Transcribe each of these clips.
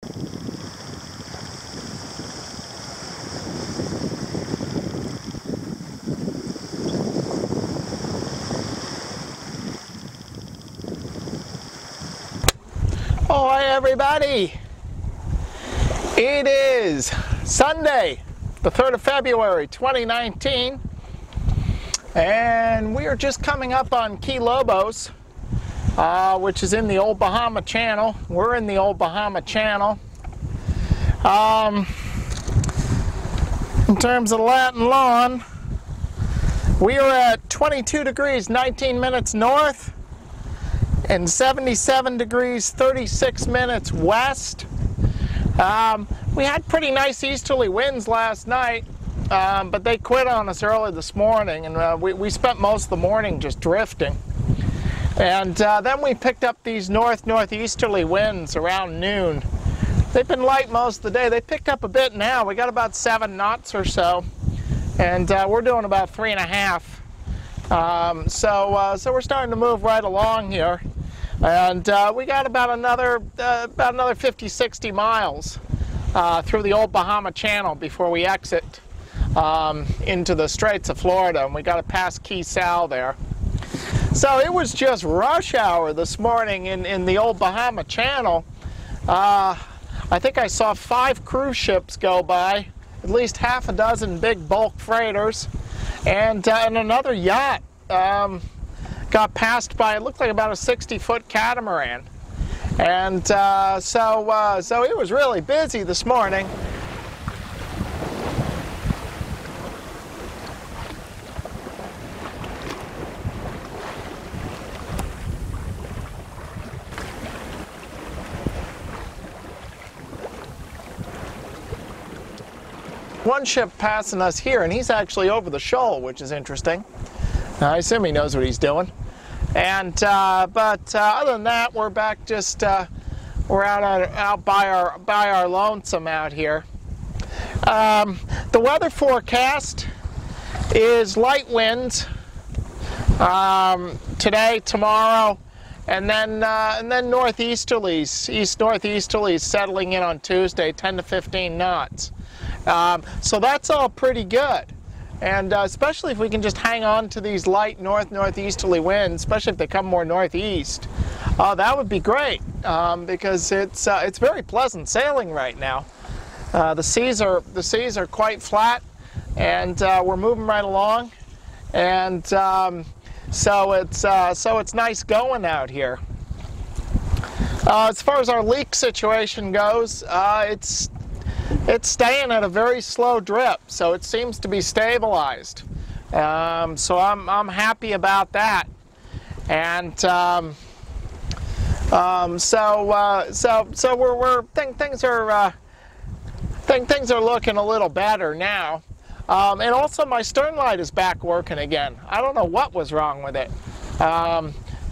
Oh, hi everybody! It is Sunday, the 3rd of February, 2019, and we are just coming up on Key Lobos, which is in the Old Bahama Channel. We're in the Old Bahama Channel. In terms of Latin lawn, we are at 22 degrees 19 minutes north and 77 degrees 36 minutes west. We had pretty nice easterly winds last night, but they quit on us early this morning, and we spent most of the morning just drifting. And then we picked up these northeasterly winds around noon. They've been light most of the day. They picked up a bit now. We got about 7 knots or so, and we're doing about 3.5. So we're starting to move right along here. And we got about another 50-60 miles through the Old Bahama Channel before we exit into the Straits of Florida, and we got to pass Cay Sal there. So it was just rush hour this morning in the Old Bahama Channel. I think I saw 5 cruise ships go by, at least half a dozen big bulk freighters, and another yacht got passed by. It looked like about a 60-foot catamaran, and so it was really busy this morning. One ship passing us here, and he's actually over the shoal, which is interesting. I assume he knows what he's doing. And but other than that, we're back. Just we're out by our lonesome out here. The weather forecast is light winds today, tomorrow, and then northeasterlies, east-northeasterlies settling in on Tuesday, 10 to 15 knots. So that's all pretty good, and especially if we can just hang on to these light northeasterly winds, especially if they come more northeast, that would be great, because it's very pleasant sailing right now. The seas are quite flat, and we're moving right along, and so it's nice going out here. As far as our leak situation goes, it's staying at a very slow drip, so it seems to be stabilized. So I'm happy about that, and things are looking a little better now. And also my stern light is back working again. I don't know what was wrong with it.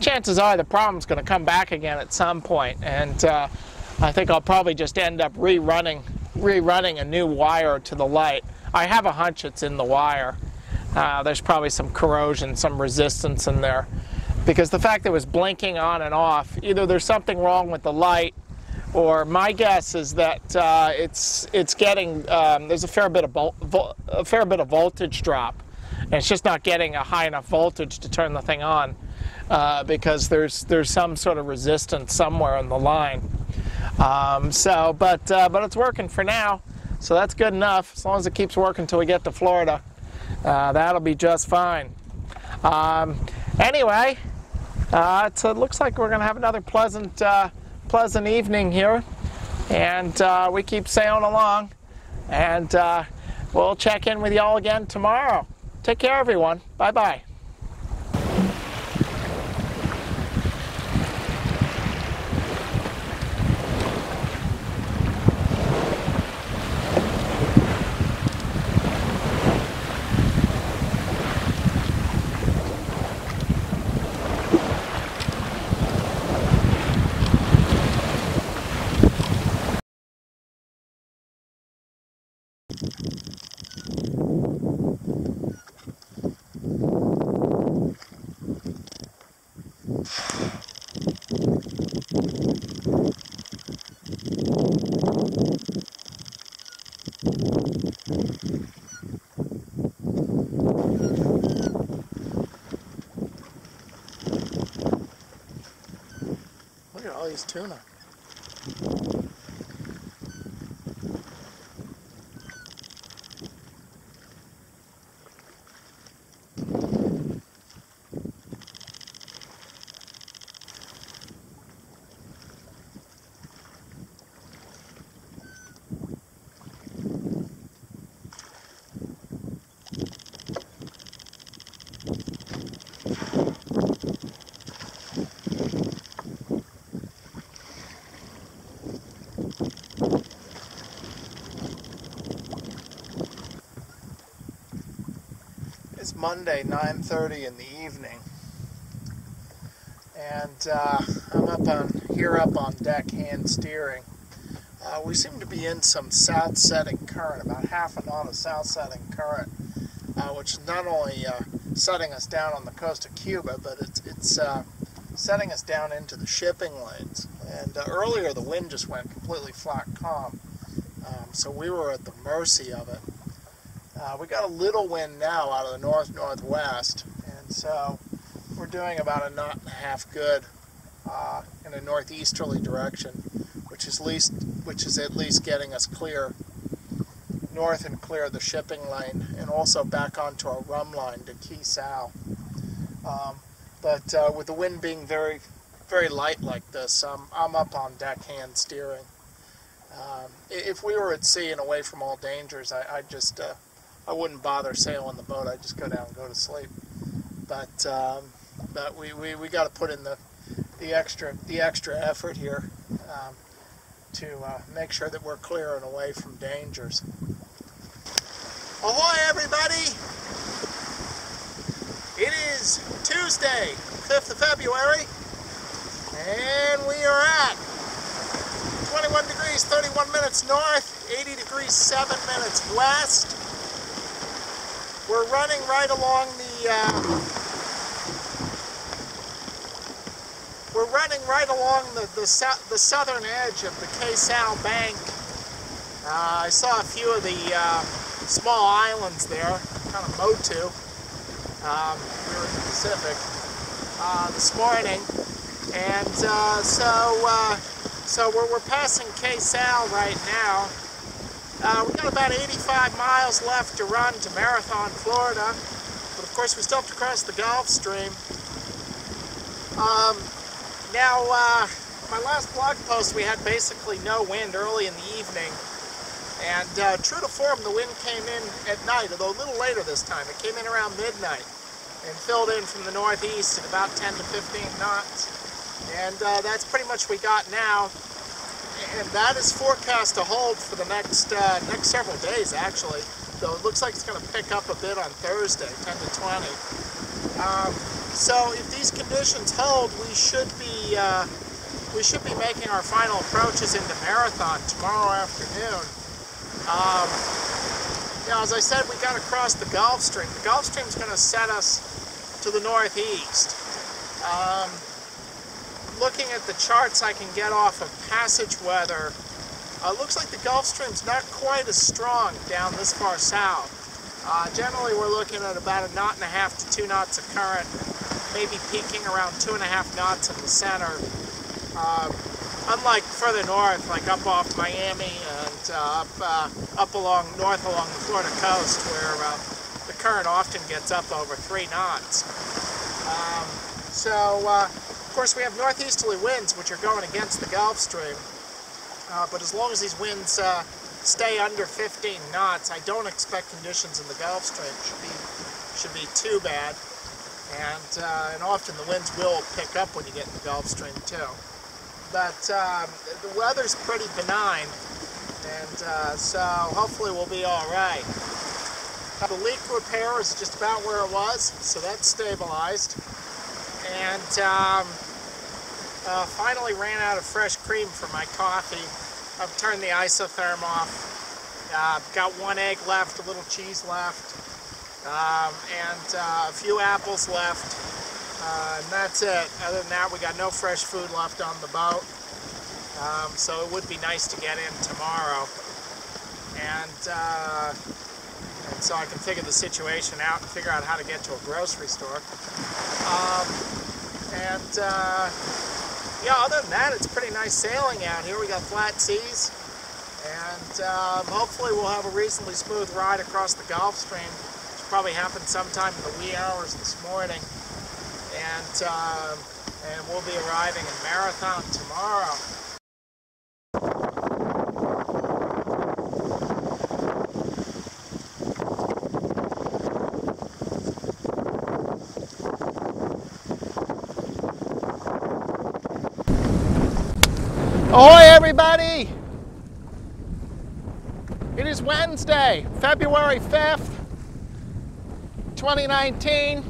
Chances are the problem's going to come back again at some point, and I think I'll probably just end up rerunning a new wire to the light. I have a hunch it's in the wire. There's probably some corrosion, some resistance in there, because the fact that it was blinking on and off, either there's something wrong with the light, or my guess is that it's getting there's a fair bit of voltage drop, and it's just not getting a high enough voltage to turn the thing on, because there's some sort of resistance somewhere in the line. But it's working for now, so that's good enough. As long as it keeps working until we get to Florida, that'll be just fine. Anyway, it looks like we're going to have another pleasant evening here, and we keep sailing along, and we'll check in with y'all again tomorrow. Take care, everyone. Bye-bye. Look at all these tuna. It's Monday, 9:30 in the evening, and I'm up on deck, hand steering. We seem to be in some south-setting current, about half a knot of south-setting current, which is not only setting us down on the coast of Cuba, but it's setting us down into the shipping lanes. And earlier the wind just went completely flat calm, so we were at the mercy of it. We got a little wind now out of the north-northwest, and so we're doing about a knot and a half good in a northeasterly direction, which is at least getting us clear north and clear of the shipping lane, and also back onto our rum line to Cay Sal. But with the wind being very, very light like this, I'm up on deck, hand steering. If we were at sea and away from all dangers, I wouldn't bother sailing the boat. I'd just go down and go to sleep. But we got to put in the extra effort here to make sure that we're clear and away from dangers. Ahoy, everybody! It is Tuesday, 5th of February, and we are at 21 degrees 31 minutes north, 80 degrees 7 minutes west. We're running right along the southern edge of the Cay Sal bank. I saw a few of the small islands there, kind of Motu. We were in the Pacific this morning, and so we're passing Cay Sal right now. We've got about 85 miles left to run to Marathon, Florida, but of course we still have to cross the Gulf Stream. Now, my last blog post, we had basically no wind early in the evening, and true to form, the wind came in at night, although a little later this time. It came in around midnight and filled in from the northeast at about 10 to 15 knots, and that's pretty much what we got now. And that is forecast to hold for the next several days, actually. Though it looks like it's going to pick up a bit on Thursday, 10 to 20. So if these conditions hold, we should be making our final approaches into Marathon tomorrow afternoon. As I said, we got to cross the Gulf Stream. The Gulf Stream is going to set us to the northeast. Looking at the charts I can get off of passage weather, looks like the Gulf Stream's not quite as strong down this far south. Generally we're looking at about a knot and a half to 2 knots of current, maybe peaking around 2.5 knots in the center. Unlike further north, like up off Miami and up north along the Florida coast, where the current often gets up over 3 knots. Of course, we have northeasterly winds, which are going against the Gulf Stream. But as long as these winds stay under 15 knots, I don't expect conditions in the Gulf Stream should be too bad. And often the winds will pick up when you get in the Gulf Stream too. But the weather's pretty benign, and so hopefully we'll be all right. The leak repair is just about where it was, so that's stabilized. And finally ran out of fresh cream for my coffee. I've turned the isotherm off. Got 1 egg left, a little cheese left, and a few apples left. And that's it. Other than that, we got no fresh food left on the boat. So it would be nice to get in tomorrow. and so I can figure the situation out and figure out how to get to a grocery store. Yeah, other than that, it's pretty nice sailing out here. We got flat seas, and hopefully we'll have a reasonably smooth ride across the Gulf Stream, which probably happened sometime in the wee hours this morning. And we'll be arriving in Marathon tomorrow. Ahoy, everybody! It is Wednesday, February 5th, 2019.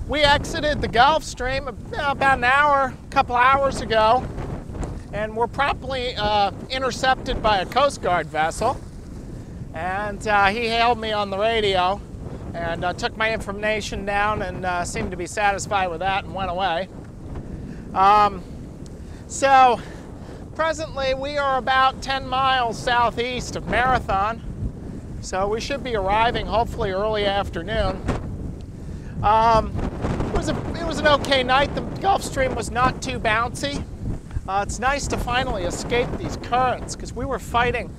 We exited the Gulf Stream about a couple hours ago, and were promptly intercepted by a Coast Guard vessel. And he hailed me on the radio and took my information down and seemed to be satisfied with that and went away. So presently we are about 10 miles southeast of Marathon, so we should be arriving hopefully early afternoon. It was an okay night. The Gulf Stream was not too bouncy. It's nice to finally escape these currents, because we were fighting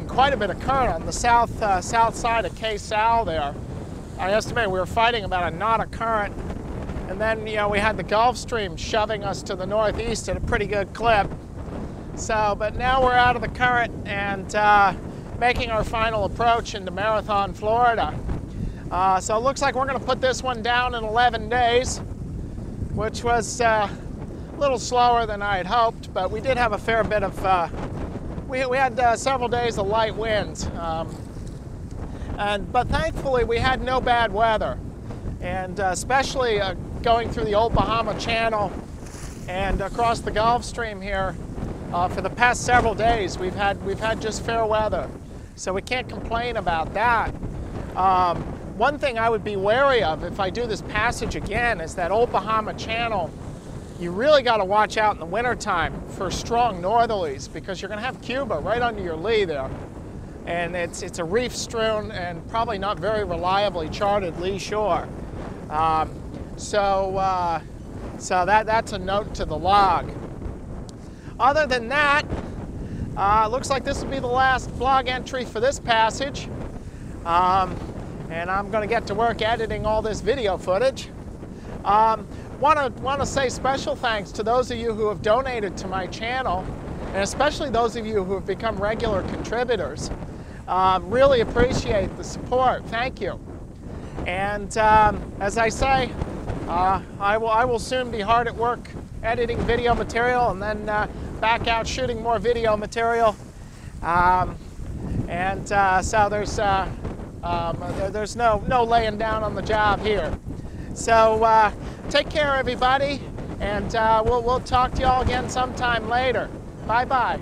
quite a bit of current on the south side of Cay Sal there. I estimate we were fighting about a knot of current. And then, you know, we had the Gulf Stream shoving us to the northeast at a pretty good clip. So, but now we're out of the current and making our final approach into Marathon, Florida. So it looks like we're going to put this one down in 11 days, which was a little slower than I had hoped, but we did have a fair bit of, we had several days of light winds. But thankfully we had no bad weather. And especially going through the Old Bahama Channel and across the Gulf Stream here, for the past several days we've had just fair weather, so we can't complain about that. One thing I would be wary of if I do this passage again is that Old Bahama Channel. You really got to watch out in the wintertime for strong northerlies, because you're going to have Cuba right under your lee there, and it's a reef-strewn and probably not very reliably charted lee shore. So that's a note to the log. Other than that, looks like this will be the last vlog entry for this passage. And I'm going to get to work editing all this video footage. Want to say special thanks to those of you who have donated to my channel, and especially those of you who have become regular contributors. Really appreciate the support. Thank you. And as I say, I will soon be hard at work editing video material, and then back out shooting more video material. So there's no laying down on the job here. So take care, everybody, and we'll talk to y'all again sometime later. Bye-bye.